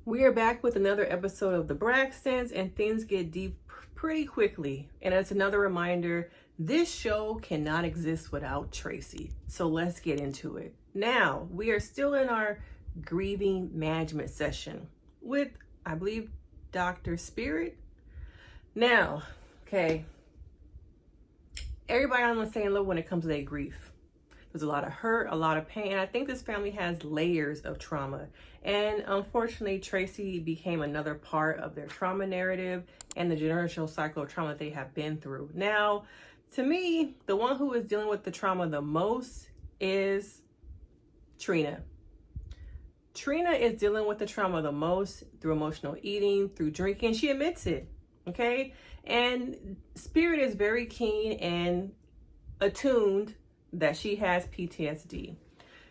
We are back with another episode of the Braxtons, and things get deep pretty quickly. And it's another reminder, this show cannot exist without Traci. So let's get into it. Now, we are still in our grieving management session with, I believe, Dr. Spirit. Now, okay, everybody on the same level when it comes to their grief. There's a lot of hurt, a lot of pain. And I think this family has layers of trauma. And unfortunately, Traci became another part of their trauma narrative and the generational cycle of trauma that they have been through. Now, to me, the one who is dealing with the trauma the most is Trina. Trina is dealing with the trauma the most through emotional eating, through drinking. She admits it, okay? And Spirit is very keen and attuned that she has PTSD.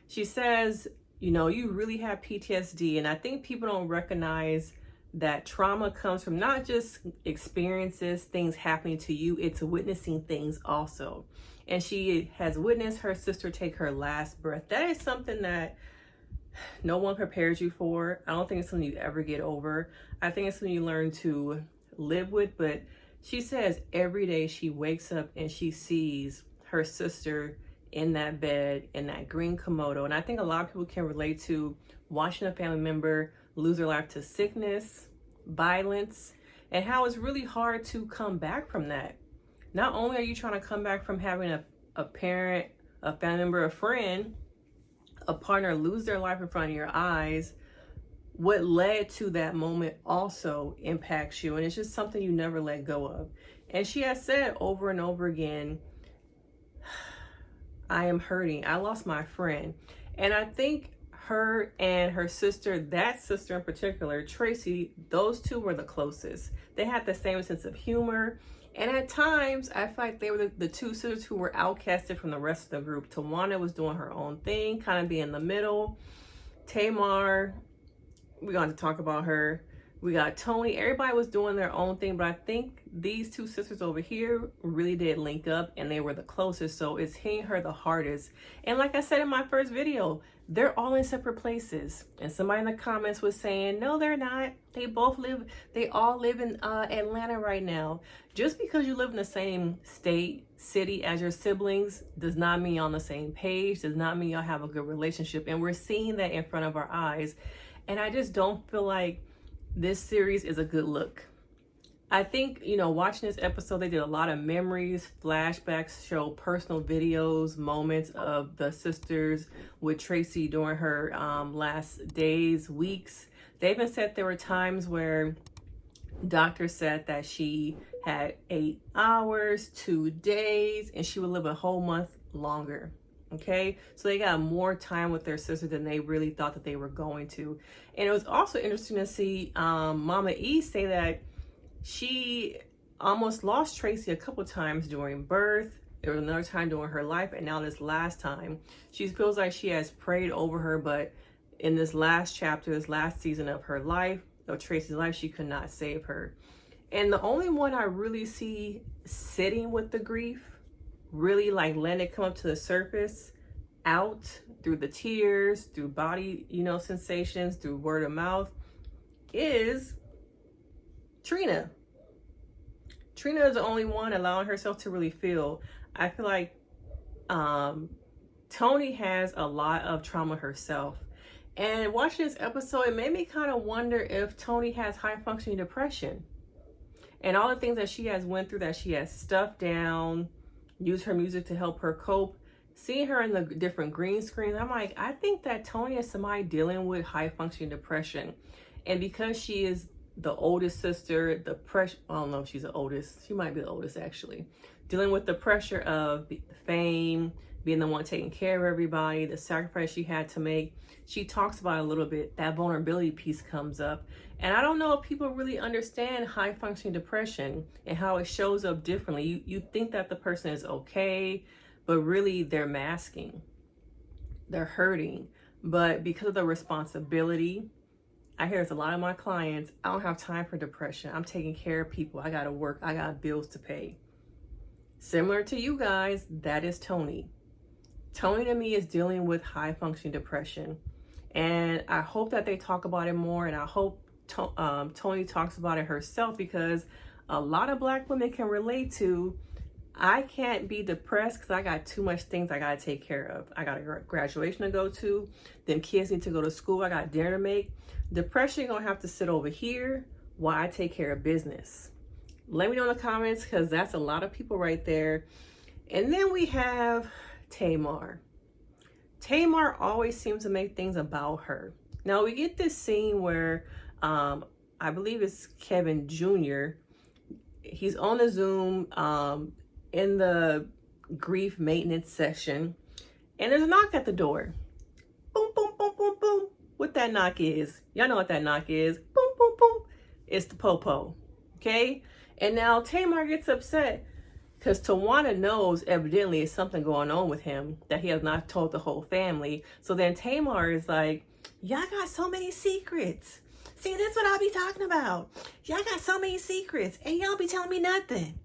She says, you know, you really have PTSD. And I think people don't recognize that trauma comes from not just experiences, things happening to you, it's witnessing things also. And she has witnessed her sister take her last breath. That is something that no one prepares you for. I don't think it's something you ever get over. I think it's something you learn to live with. But she says every day she wakes up and she sees her sister in that bed, in that green Komodo. And I think a lot of people can relate to watching a family member lose their life to sickness, violence, and how it's really hard to come back from that. Not only are you trying to come back from having a parent, a family member, a friend, a partner lose their life in front of your eyes, what led to that moment also impacts you. And it's just something you never let go of. And she has said over and over again, I am hurting. I lost my friend. And I think her and her sister, that sister in particular, Traci, those two were the closest. They had the same sense of humor. And at times, I feel like they were the two sisters who were outcasted from the rest of the group. Tawana was doing her own thing, kind of being in the middle. Tamar, we're going to talk about her. We got Tony. Everybody was doing their own thing, but I think these two sisters over here really did link up and they were the closest. So it's hitting her the hardest. And like I said in my first video, they're all in separate places. And somebody in the comments was saying, no, they're not. They all live in Atlanta right now. Just because you live in the same state, city as your siblings does not mean you're on the same page, does not mean y'all have a good relationship. And we're seeing that in front of our eyes. And I just don't feel like this series is a good look. I think, you know, watching this episode, they did a lot of memories, flashbacks, show personal videos, moments of the sisters with Traci during her last days, weeks. They even said there were times where doctors said that she had 8 hours, 2 days, and she would live a whole month longer. Okay, so they got more time with their sister than they really thought that they were going to. And it was also interesting to see Mama E say that she almost lost Traci a couple times during birth. There was another time during her life, and now this last time, she feels like she has prayed over her, but in this last chapter, this last season of her life, of Traci's life, she could not save her. And the only one I really see sitting with the grief, really like letting it come up to the surface, out through the tears, through body, you know, sensations, through word of mouth, is Trina. Trina is the only one allowing herself to really feel. I feel like Tony has a lot of trauma herself. And watching this episode, it made me kind of wonder if Tony has high functioning depression. And all the things that she has went through, that she has stuffed down, use her music to help her cope. Seeing her in the different green screens, I'm like, I think that Tony is somebody dealing with high functioning depression. And because she is the oldest sister, the pressure, I don't know if she's the oldest, she might be the oldest actually, dealing with the pressure of fame, being the one taking care of everybody, the sacrifice she had to make. She talks about it a little bit, that vulnerability piece comes up. And I don't know if people really understand high functioning depression and how it shows up differently. You think that the person is okay, but really they're masking, they're hurting. But because of the responsibility, I hear it's a lot of my clients, I don't have time for depression. I'm taking care of people. I got to work. I got bills to pay. Similar to you guys, that is Tony. Tony to me is dealing with high functioning depression. And I hope that they talk about it more, and I hope Toni talks about it herself, because a lot of Black women can relate to, I can't be depressed because I got too much things I got to take care of. I got a graduation to go to. Them kids need to go to school. I got dinner to make. Depression going to have to sit over here while I take care of business. Let me know in the comments, because that's a lot of people right there. And then we have Tamar. Tamar always seems to make things about her. Now we get this scene where I believe it's Kevin Jr. He's on the Zoom in the grief maintenance session, and there's a knock at the door. Boom, boom, boom, boom, boom. What that knock is? Y'all know what that knock is. Boom, boom, boom. It's the popo. Okay? And now Tamar gets upset because Tawana knows evidently it's something going on with him that he has not told the whole family. So then Tamar is like, y'all got so many secrets. See, that's what I'll be talking about. Y'all got so many secrets and y'all be telling me nothing.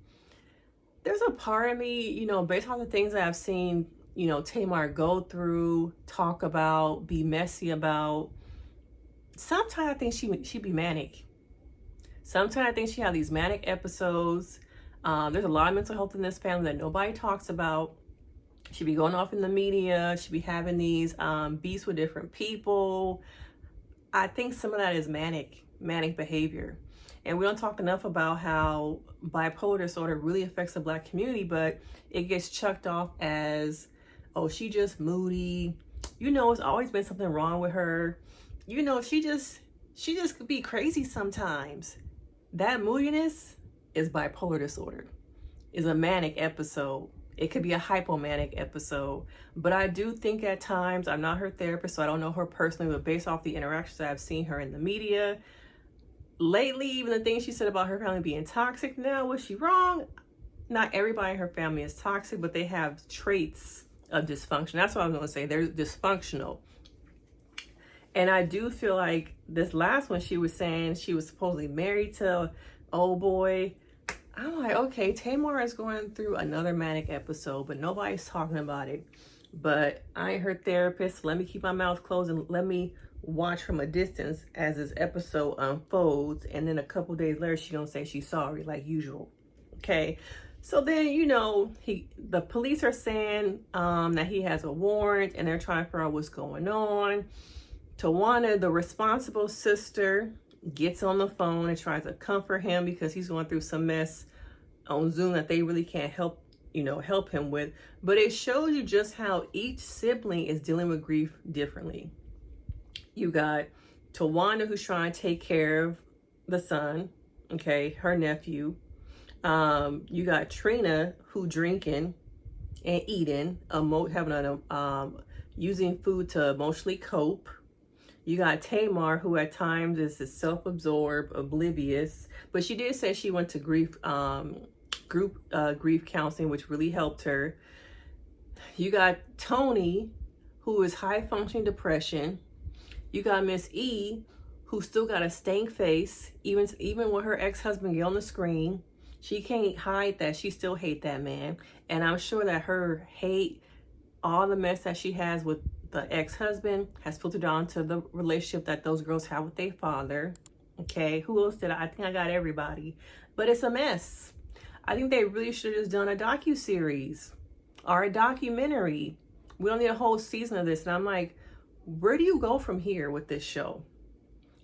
There's a part of me, you know, based on the things that I've seen, you know, Tamar go through, talk about, be messy about. Sometimes I think she be manic. Sometimes I think she had these manic episodes. There's a lot of mental health in this family that nobody talks about. She be going off in the media. She be having these beefs with different people. I think some of that is manic behavior. And we don't talk enough about how bipolar disorder really affects the Black community, but it gets chucked off as, oh, she just moody. You know, it's always been something wrong with her. You know, she just could be crazy sometimes. That moodiness is bipolar disorder, is a manic episode. It could be a hypomanic episode. But I do think at times, I'm not her therapist, so I don't know her personally, but based off the interactions that I've seen her in the media, lately, even the things she said about her family being toxic, now, was she wrong? Not everybody in her family is toxic, but they have traits of dysfunction. That's what I was going to say. They're dysfunctional. And I do feel like this last one, she was saying she was supposedly married to old boy. I'm like, okay, Tamar is going through another manic episode, but nobody's talking about it. But I ain't her therapist, so let me keep my mouth closed and let me watch from a distance as this episode unfolds. And then a couple days later, she gonna say she's sorry, like usual. Okay, so then, you know, the police are saying that he has a warrant, and they're trying to figure out what's going on. Tawana, the responsible sister, gets on the phone and tries to comfort him because he's going through some mess on Zoom that they really can't help him with. But it shows you just how each sibling is dealing with grief differently. You got Tawana, who's trying to take care of the son, okay, her nephew. You got Trina, who drinking and eating, using food to emotionally cope. You got Tamar, who at times is self-absorbed, oblivious, but she did say she went to group grief counseling, which really helped her. You got Toni, who is high-functioning depression. You got Miss E, who still got a stank face, even when her ex-husband get on the screen. She can't hide that she still hate that man, and I'm sure that her hate, all the mess that she has with the ex-husband, has filtered down to the relationship that those girls have with their father. Okay, who else did I think I got everybody, but it's a mess. I think they really should have just done a docu-series or a documentary. We don't need a whole season of this. And I'm like, where do you go from here with this show?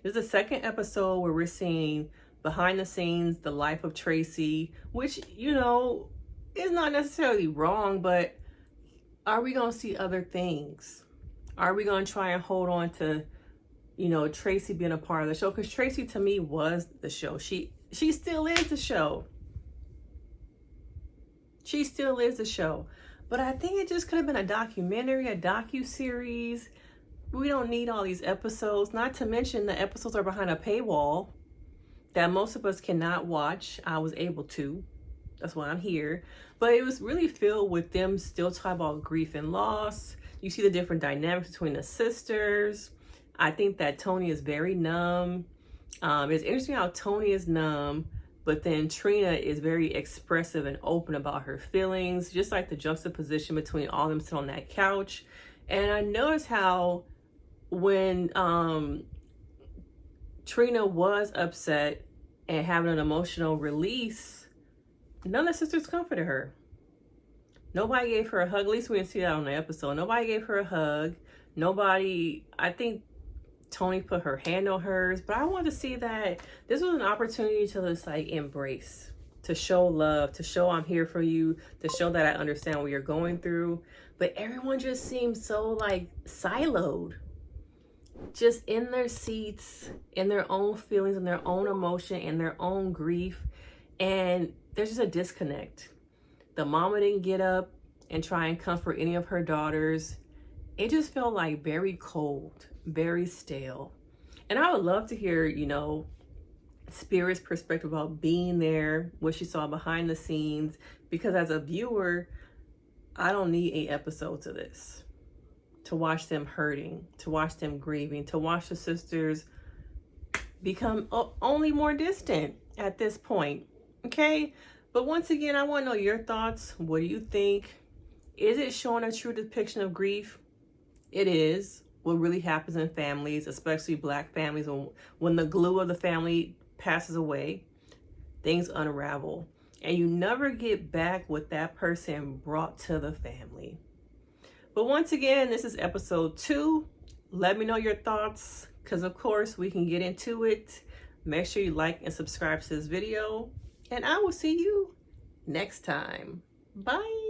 This is the second episode where we're seeing behind the scenes, the life of Traci, which, you know, is not necessarily wrong, but are we going to see other things? Are we going to try and hold on to, you know, Traci being a part of the show? Because Traci, to me, was the show. She still is the show. She still is the show. But I think it just could have been a documentary, a docu-series. We don't need all these episodes. Not to mention the episodes are behind a paywall that most of us cannot watch. I was able to. That's why I'm here. But it was really filled with them still talking about grief and loss. You see the different dynamics between the sisters. I think that Toni is very numb. It's interesting how Toni is numb, but then Trina is very expressive and open about her feelings, just like the juxtaposition between all of them sitting on that couch. And I noticed how when Trina was upset and having an emotional release, none of the sisters comforted her. Nobody gave her a hug. At least we didn't see that on the episode. Nobody gave her a hug. Nobody, I think Tony put her hand on hers, but I wanted to see that this was an opportunity to just like embrace, to show love, to show I'm here for you, to show that I understand what you're going through. But everyone just seems so like siloed, just in their seats, in their own feelings, in their own emotion, in their own grief. And there's just a disconnect. The mama didn't get up and try and comfort any of her daughters. It just felt like very cold, very stale. And I would love to hear, you know, Spirit's perspective about being there, what she saw behind the scenes, because as a viewer, I don't need 8 episodes of this to watch them hurting, to watch them grieving, to watch the sisters become only more distant at this point. Okay? But once again, I want to know your thoughts. What do you think? Is it showing a true depiction of grief? It is. What really happens in families, especially Black families, when the glue of the family passes away, things unravel. And you never get back what that person brought to the family. But once again, this is episode 2. Let me know your thoughts, because of course we can get into it. Make sure you like and subscribe to this video. And I will see you next time. Bye.